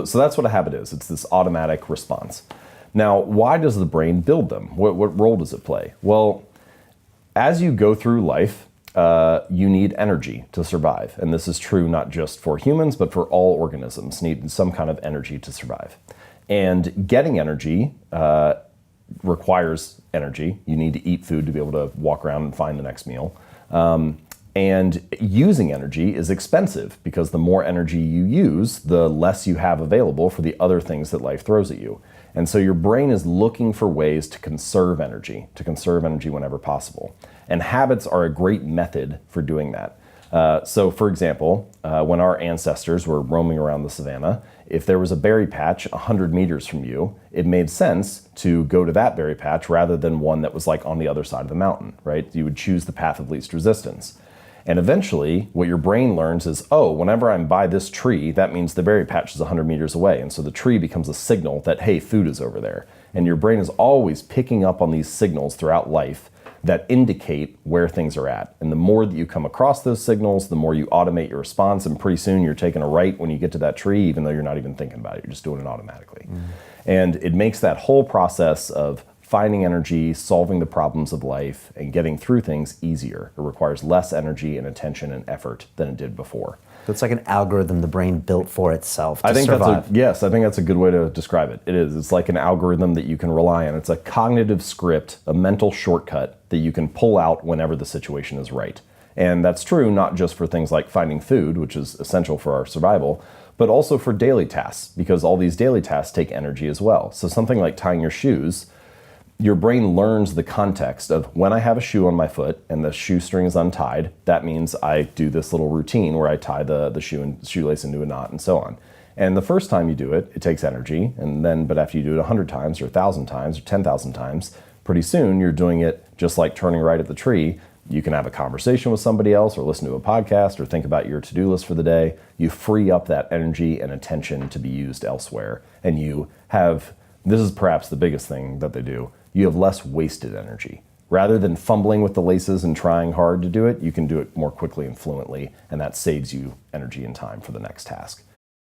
So that's what a habit is. It's this automatic response. Now, why does the brain build them? What role does it play? Well, as you go through life, you need energy to survive. And this is true not just for humans, but for all organisms need some kind of energy to survive. And getting energy requires energy. You need to eat food to be able to walk around and find the next meal. And using energy is expensive because the more energy you use, the less you have available for the other things that life throws at you. And so your brain is looking for ways to conserve energy whenever possible. And habits are a great method for doing that. So for example, when our ancestors were roaming around the savannah, if there was a berry patch 100 meters from you, it made sense to go to that berry patch rather than one that was like on the other side of the mountain, right? You would choose the path of least resistance. And eventually, what your brain learns is, oh, whenever I'm by this tree, that means the berry patch is 100 meters away. And so the tree becomes a signal that, hey, food is over there. And your brain is always picking up on these signals throughout life that indicate where things are at. And the more that you come across those signals, the more you automate your response. And pretty soon you're taking a right when you get to that tree, even though you're not even thinking about it. You're just doing it automatically. And it makes that whole process of finding energy, solving the problems of life, and getting through things easier. It requires less energy and attention and effort than it did before. So it's like an algorithm the brain built for itself to survive. Yes, I think that's a good way to describe it. It is. It's like an algorithm that you can rely on. It's a cognitive script, a mental shortcut that you can pull out whenever the situation is right. And that's true not just for things like finding food, which is essential for our survival, but also for daily tasks, because all these daily tasks take energy as well. So something like tying your shoes, your brain learns the context of when I have a shoe on my foot and the shoestring is untied, that means I do this little routine where I tie the shoelace into a knot and so on. And the first time you do it, it takes energy, but after you do it 100 times or 1,000 times or 10,000 times, pretty soon you're doing it just like turning right at the tree. You can have a conversation with somebody else or listen to a podcast or think about your to-do list for the day. You free up that energy and attention to be used elsewhere. And this is perhaps the biggest thing that they do, you have less wasted energy. Rather than fumbling with the laces and trying hard to do it, you can do it more quickly and fluently, and that saves you energy and time for the next task.